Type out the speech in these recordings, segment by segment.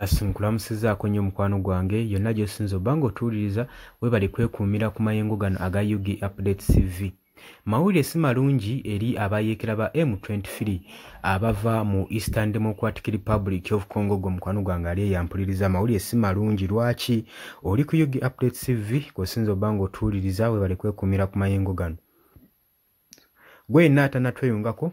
Asinkulamusizaako nnyo mukwano gwange yonna gy'osinza obba ng'otuwuliriza weebale kwekuumira ku mayengo gano aga Yugi Updates TV. Mawulire si malungi eri abayeekera ba M23 abava mu Eastern Democratic Republic of Congo gwe mukwano gwange ali eyampuliriza. Mawulire si malungi lwaki? Oli ku Yugi Updates TV kw'osinza obba ng'otuwuliriza weebale kwekuumira ku mayengo gano. Gwe yenna atannatweyungako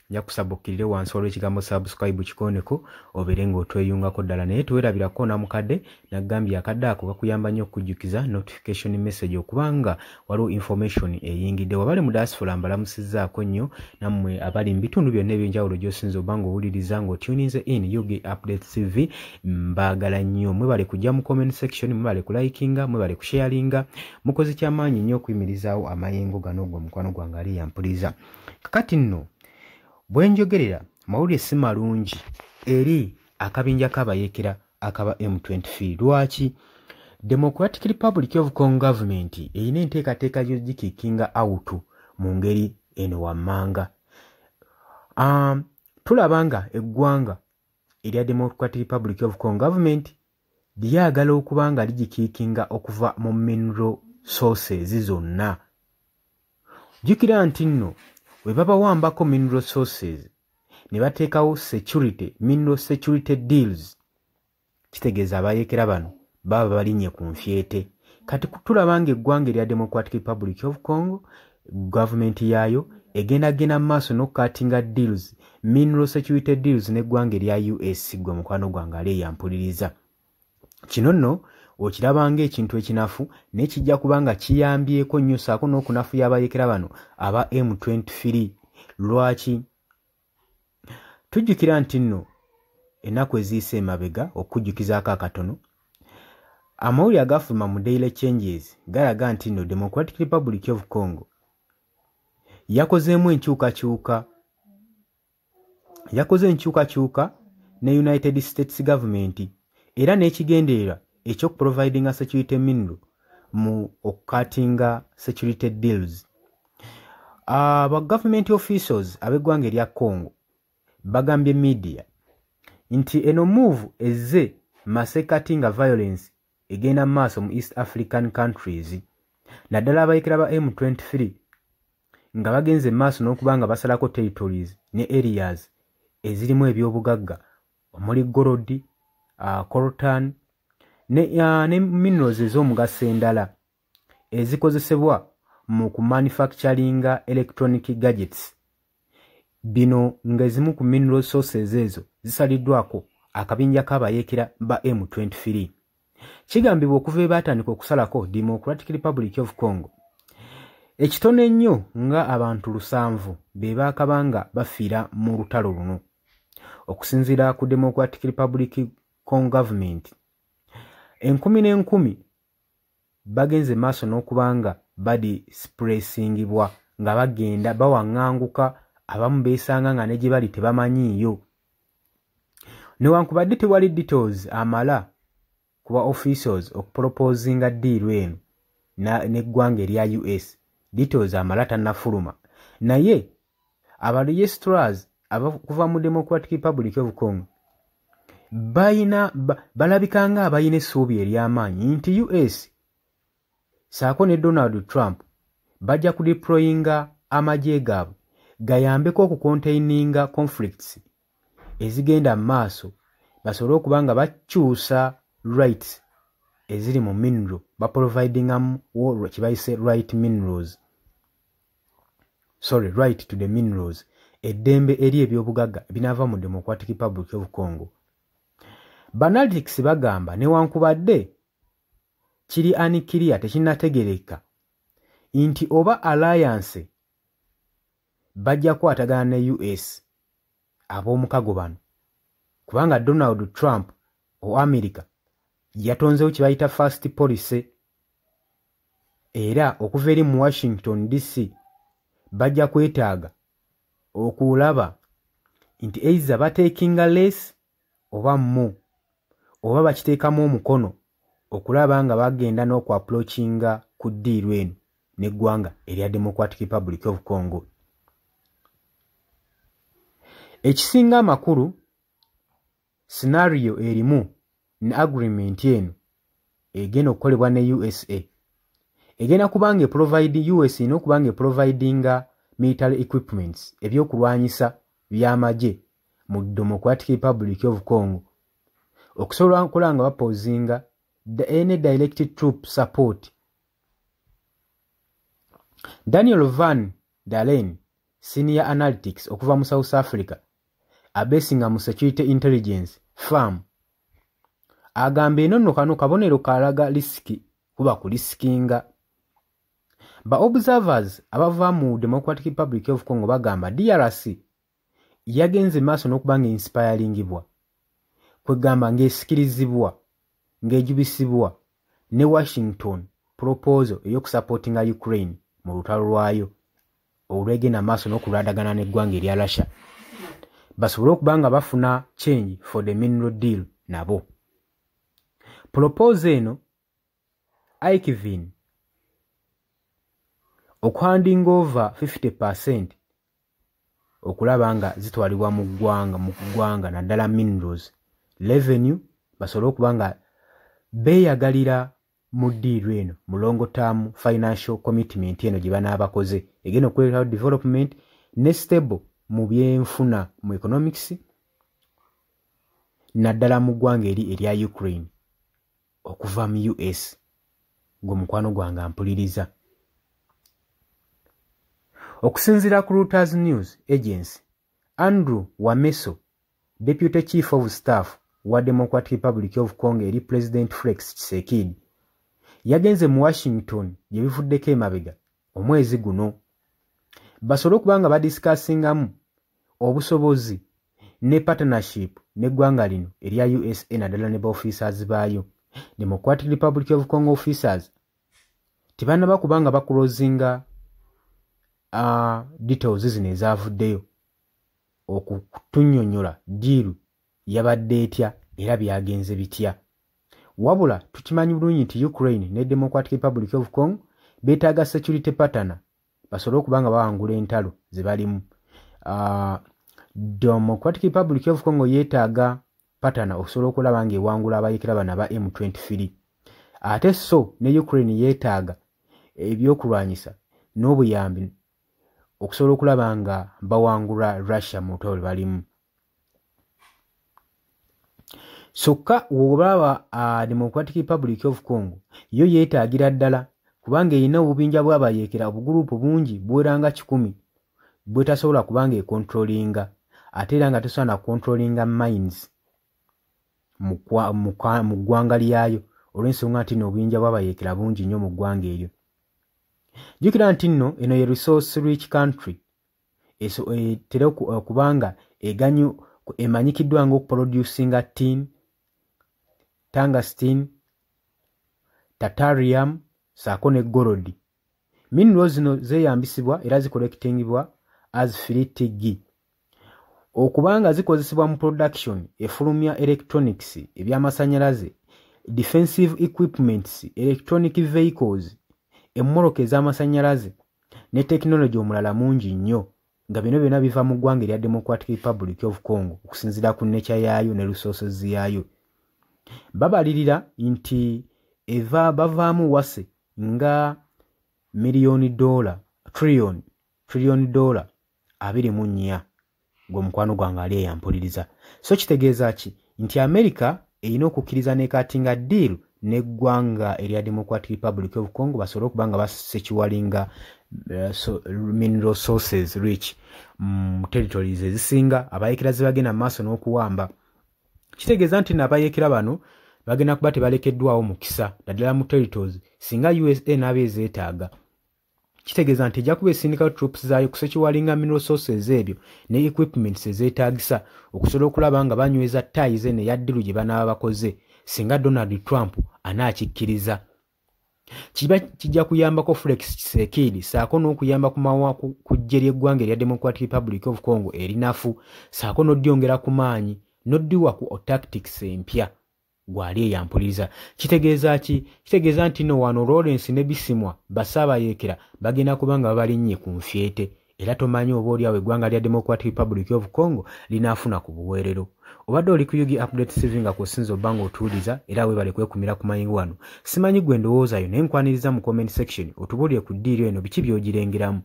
nja kusabukkirire wansi olw'ekigambo subscribe kikoneko obeere ng'otweyungako ddala naye teweerabirako na mukadde naggambye akadde ako kakuyamba nnyo okujjukiza notification message okubanga waliwo information eyingidde. Wabale mu diaspora mbalamusizzaako nnyo nammwe abali mu bitundu byonna eby'enjawulo gy'osinza obba ng'owuliriza ng'otuninze in Yugi Updates TV mbaagala nnyo. Mwebale kujja mu comment section, mwebale kulikinga, mwebale kusharinga, mukozi kyamaanyi nnyo okuyimirizaawo amayengo gano gwe mukwano gwange ali yampuliriza. Kakati nno bwe njogerera mawulire si malungi eri akabinja k'abayeekera akaba M23. Lwaki? Democratic Republic of Congo government erina enteekateeka gy'ogikiikinga out mu ngeri eno wammanga. Tulaba nga eggwanga erya Democratic Republic of Congo government lyagala okuba nga ligikiikinga okuva mu mineral sources zonna. Jjukira nti nno we baba wambako mineral sources ne bateekawo mineral security deals, kitegeeza abayeekera bano baba balinnye ku nfyete. Kati tulaba nga eggwanga erya Democratic Republic of Congo government yaayo egenda maaso n'okukaatinga deals, mineral security deals n'eggwanga erya US gwe mukwano gwange ali eyampuliriza. Kino nno okiraba ng'ekintu ekinafu n'ekijja kuba nga kiyambyeko nnyo saako n'okunafu y'abayeekera bano aba M23. Lwaki? Tujjukira nti nno ennaku eziyise emabega okujjukizaako akatono amawulire agafuluma mu Daily Changes galaga nti nno Democratic Republic of Congo yakozeemu enkyukakyuka ne United States government era n'ekigendererwa ekyokuprovidinga security mineral mu okukatinga security deals. Aba government officials ab'eggwanga erya Congo bagambye media nti eno move ezze masekatinga violence egenda maaso mu East African countries, naddala abayeekera ba M23 nga bagenze maaso n'okuba nga basalako territories ne areas ezirimu ebyobugagga omuli gold, coltan ne minerals ez'omugaso endala ezikozesebwa mu kumanufacturinga electronic gadgets. Bino ng'ezimu ku mineral sources ezo zisaliddwako akabinja k'abayeekera ba M23. Kigambibwa okuva we baatandika okusalako Democratic Republic of Congo ekitono ennyo nga abantu 700 be baakabanga bafiira mu lutalo luno. Okusinziira ku Democratic Republic Congo government 10,000 bagenze maaso n'okubanga badispressingibwa nga bagenda bawaŋŋanguka, abamu beesanga nga ne gye bali tebamanyiiyo. Newankubadde tewali details amala kuba officials okupropoozinga deal eno n'eggwanga erya US, details amala tannafuluma, naye abaregistrars abakuva mu Democratic Republic of Congo balabika nga abayina essuubi ery'amaanyi nti US saako ne Donald Trump bajja kudeployinga amagye gaabwe gayambeko okucontaininga conflicts ezigenda mu maaso, basobole okuba nga bakyusa rights eziri mu mineral baprovidingamu kibayise right to the minerals, eddembe eri ebyobugagga binaava mu Democratic Republic of Congo. Banalitics bagamba newankubadde kiri anikiriya tekinnategereka nti oba alliance bajja kwatagana ne US ab'omukago bano, kubanga Donald Trump o America yatonzeewo kye bayita first policy, era okuva eri mu Washington DC bajja kwetaaga okulaba nti eiza bateekinga less oba bakiteekamu omukono okulaba nga bagenda n'oku-approachinga ku ddiiru eno n'eggwanga erya Democratic Republic of Congo. Ekisinga amakulu scenario erimu ne agreement eno egenda okukolebwa ne USA egenda kubanga provide US ino kubanga providinga military equipments ebyokulwanyisa by'amagye mu Democratic Republic of Congo okusobola okulanga bapozinga any direct troop support. Daniel Van Dalen, senior analytics okuva mu South Africa, abesinga mu security intelligence firm, agamba eno nno kano kabonero kalaga risiki kuba ku risikinga. Ba observers abava mu Democratic Republic of Congo bagamba DRC yagenze maaso n'okubanga inspiringibwa kwegamba ng'esikirizibwa ng'ejubisibwa ne Washington proposal ey'okusupportinga Ukraine mu lutalo lwayo olwegenda maaso n'okulwadagana n'eggwanga erya Russia basobole okubanga bafuna change for the mineral deal nabo. Proposal eno Aikivin okuhanding over 50% okulaba nga zitwalibwa mu ggwanga naddala minerals revenue basobole okuba nga beeyagalira mu ddiiru eno mu long term financial commitment eno gye banaabakoze egenda okuleetawo development ne stable mu byenfuna mu economics naddala mu ggwanga eri erya Ukraine okuva mu US ng'omukwano gwange ampuliriza. Okusinziira ku Reuters News Agency, Andrew Wameso, Deputy Chief of Staff wa Democratic Republic of Congo eri President Felix Tshisekedi, yagenze mu Washington gye bivuddeko emabega omwezi guno basobole okubanga badiscussingamu obusobozi ne partnership n'eggwanga lino erya USA naddala ne ba-officers baayo. Democratic Republic of Congo officers tibanaba kubanga bakulozinga details zino ezavuddeyo okutunnyonnyola diiru yabadde etya era byagenze bitya. Wabula tukimanyi bulungi nti Ukraine ne Democratic Republic of Congo beetaaga security partner basobole okubanga bawangula entalo ze balimu. Democratic Republic of Congo yeetaaga partner okusobola okulaba nga ewangula abayekera bano aba M23 ate so ne Ukraine yeetaaga ebyokulwanyisa n'obuyambi okusobola okulaba nga bawangula Russia mu lutalo balimu. Sokka w'olaba Democratic Republic of Congo yo yeetaagira ddala kubanga erina obubinja bw'abayeekera obugurupu bungi bweranga 100 bwetasobola kubanga ekontrolinga ate era nga tesobola na controllinga mines mu ggwanga lyayo olw'ensonga nti nno obuyinja bw'abayeekera bungi nnyo mu ggwanga eryo. Jjukira nti nno eno ye resource rich country etera okubanga emanyikiddwa ng'okuproducinga tin, tungsten, titanium saako ne gold. Minerals zino zeeyambisibwa era zikolektingibwa as filittigi okubanga zikozesebwa mu production efulumya electronics ebyamasannyalaze, defensive equipments, electronic vehicles, emmoloka ez'amasannyalaze ne technology omulala mungi nnyo nga bino byonna biva mu ggwanga erya Democratic Republic of Congo okusinziira ku nature yaayo ne resources yaayo. Babalirira nti bavaamu wase nga trillion dollar 24 ng'omukwano gwange ali eyampuliriza. So kitegeeza ki nti America erina okukkiriza n'ekatinga deal n'eggwanga erya Democratic Republic of Congo basobole okubanga basekiwalinga mineral sources rich territories ezisinga abayekera zibagenda mu maaso n'okuwamba. Kitegeeza nti n'abayekera bano bagenda kuba tebalekeddwawo mukisa naddala mu territories singa USA n'abeezeetaaga. Kitegeeza nti ejja kuba esindika troops zaayo kusekiwalinga mineral sources ebyo ne equipments ezeetaagisa okusobola okulaba nga banyweza ttayize ne yaddiru gye banaaba bakoze singa Donald Trump anaakikkiriza. Kijja kuyambako Felix Tshisekedi saako n'okuyamba ku ggye ly'eggwanga erya Democratic Republic of Congo erinafu saako n'odyongera ku maanyi n'oddiwa ku tactics empya gwali eyampuliriza. Kitegeeza ki? Kitegeeza nti no wano Lawrence ne Bisimwa basaabayeekera bagenda kubanga babalinnye ku nfyete era tomanyi oba oliawo eggwanga lya Democratic Republic of Congo linaafuna ku buweerero. Obadde oli ku Yugi Update TV nga kw'osinza obba ng'otuwuliza era weebale kwekumira ku mayingo wano. Simanyi gwe ndowoozayo naye nkwaniriza mu comment section otubuulire ku ddiiro eno biki by'ogirengeramu.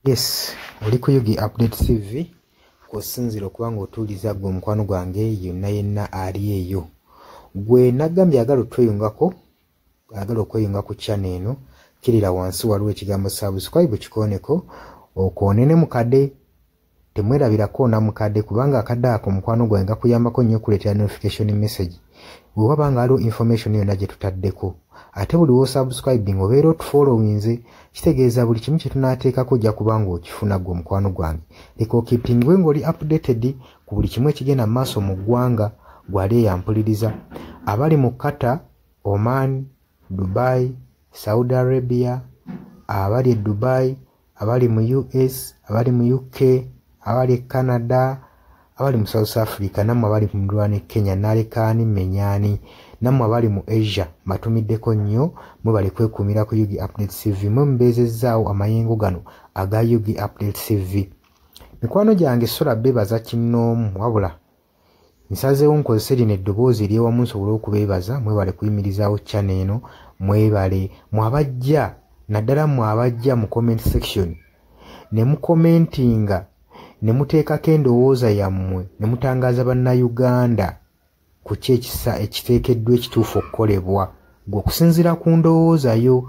Yes, oli ku Yugi Update TV kw'osinzira okuba ng'otuwuliza gwe omukwano gwange yonna yenna ali eyo. Gwe nagambye agala otweyungako, agala okweyunga ku channel eno, kirira wansi waliwo ekigambo subscribe kikooneko okoonene mukadde. Temwerabirako na mukadde kubanga akadde ako mukwano gwange gakuyambako nnyo okuleetera notification message bwe waba nga waliwo information yonna gye tutaddeko. Ate buli wo subscribing obeera otufollowinze, kitegeeza buli kimu kye tunaateekako ojja kuba ng'okifuna gwe omukwano gwange. Leka okipingibwe ng'oli updated ku buli kimu ekigenda mu maaso mu ggwanga gwali eyampuliriza. Abali mu Qatar, Oman, Dubai, Saudi Arabia, abali e Dubai, abali mu US, abali mu UK, abali Canada, abali mu South Africa, nammwe abali mu Ndwana Kenya, Nalekani, Menyani, nammwe abali mu Asia, matumiddeko nnyo mwe bali kwekuumira ku Yugi Update TV, mwe mubeezezzaawo amayengo gano aga Yugi Update TV. Mikwano gyange sola beebaza kinnoomu wabula nsazeewo nkozese lino eddoboozi ery'ewamu nsobole okubeebaza mwe bali kuyimirizaawo channel eno, mwebale mwabajja naddala mwabajja mu comment section ne mukomentinga ne muteekako endowooza yammwe ne mutangaaza bannayuganda ku ki ekiteekeddwa ekituufu okukolebwa gwe okusinziira ku ndowooza yo.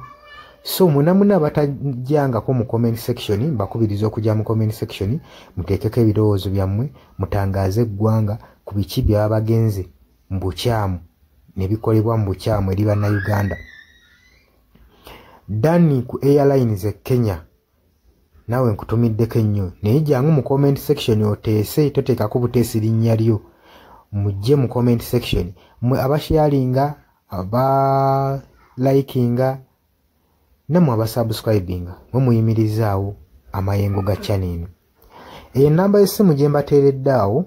So muna abatajjangako mu comment section mbakubiriza okujja mu comment section muteekeko ebirowoozo byammwe mutangaaze eggwanga ku biki byaba bagenze mu bukyamu ne bikolebwa mu bukyamu eri bannayuganda. Dani ku Airlines e Kenya nawe nkutumiddeko ennyo naye jjangu mu comment section oteese, toteekako buteesi linnya lyo, mujje mu comment section mwe abasharinga, abalikinga nammwe abasubscribinga mwe muyimirizaawo amayengo ga channel eno. Eyo ennamba y'essimu gye mbateeredde awo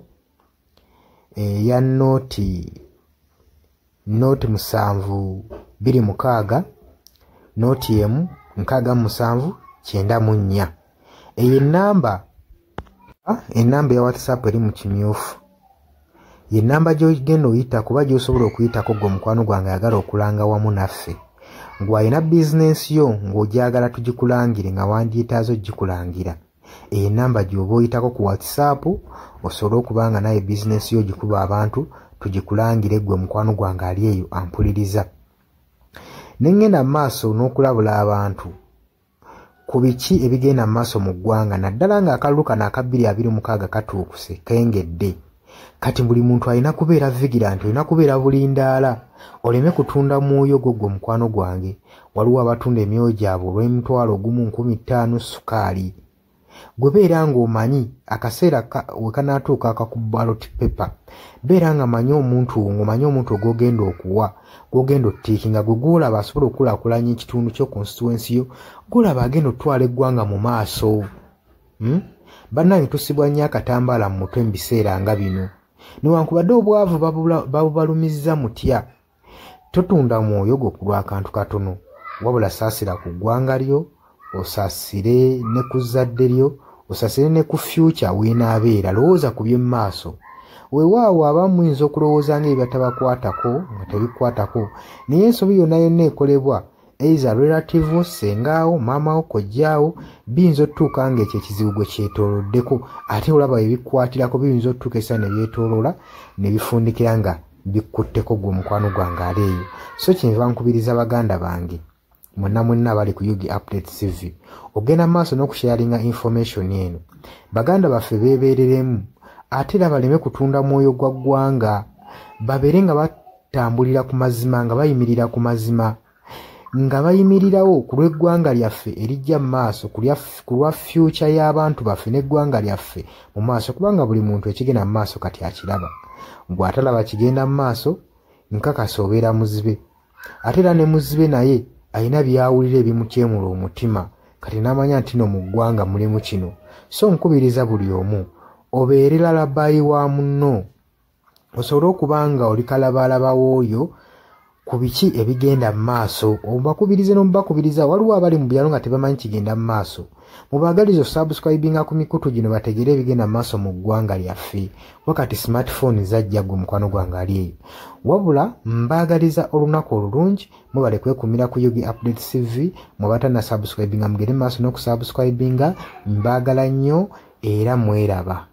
eya nooti 726 nooti emu 679. Eyo ennamba ya WhatsApp eri mu kimyufu. Ye nnamba gy'ogenda oyita kuba gy'osobola okuyitako gwe omukwano gwange ayagala okulanga wamu naffe. Ng'alina bizinensi yo ng'ogyagala tugikulangire nga wandyetaaze ogikulangira. Eyo ennamba gy'oba oyitako ku WhatsApp osobole okuba nga naye bizinensi yo gikuba abantu tugikulangire gwe omukwano gwange ali eyo ampuliriza. Ne ngenda mu maaso n'okulabula abantu ku biki ebigenda mu maaso mu ggwanga naddala ng'akalulu kano aka 2026 katuukuse kengedde. Kati buli muntu alina kubeera vigilant, olina kubeera bulindaala oleme kutunda mwoyo gwo omukwano gwange. Waliwo abatunda emyoyo gyabwe olw'M1,1500 sukaali. Gwe beera ng'omanyi akaseera we kanaatuuka akakuba ballot paper, beera nga manyi omuntu ng'omanyi omuntu ogw'ogenda okuwa, gw'ogenda ottiikinga, gwe gw'olaba asobola okukulaakulanya ekitundu kyo constituency yo, gw'olaba agenda otwala eggwanga mu maaso. Bannange tusibwa nnyo akatambaala mu mutwe mu biseera nga bino. Newankubadde obwavu babubalumizza mutya, totunda mwoyo gwo ku lw'akantu katono, wabula saasira ku ggwanga lyo, osaasire ne ku zadde lyo, osaasire ne ku future weenaabeera. Lowooza ku by'emu maaso. Weewaawo abamu muyinza okulowooza ng'ebyo batabakwatako nga tebikwatako, naye ensobi yonna yonna ekolebwa eiza relative, sengaawo, maamawo, kojjaawo, biyinza otutuuka ng'ekyo ekizibu gwe kyetooloddeko ate olaba ebikwatirako biyinza otutuuka esa ne byetooloola ne bifundikira nga bikkutteko gwe omukwano gwange ali eyo. So kyenva nkubiriza baganda bange mwenna bali ku Yugi Update TV ogenda maaso n'okusharinga information eno. Baganda baffe beebeereremu ate era baleme kutunda mwoyo gwa ggwanga, babeere nga batambulira ku mazima, nga bayimirira ku mazima, nga bayimirirawo ku lw'eggwanga lyaffe erijja mu maaso, ku lwa future y'abantu baffe n'eggwanga lyaffe mu maaso, kubanga buli muntu ekigenda mu maaso kati akiraba. Bw'atalaba kigenda mu maaso nkakasa obeera muzibe. Ate era ne muzibe naye alina byawulira ebimukyemula omutima, kati n'amanya nti no mu ggwanga mulimu kino. So nkubiriza buli omu obeere lalabayi wa munno, osobole okuba nga oli kalabaalaba w'oyo ku biki ebigenda mu maaso obakubirize n'omubakubiriza waliwo abali mu byalo nga tebamanyi kigenda mu maaso mubaagaliza subscribinga ku mikutu gino bategere ebigenda mu maaso mu ggwanga lyaffe wakati smartphone zajja gwe mukwano gwange ali eyo wabula mbaagaliza olunaku olulungi mubale kwekumira ku Yugi Update TV mubatana subscribinga mugere mu maaso n'okusubscribinga mbaagala nnyo era mweraba.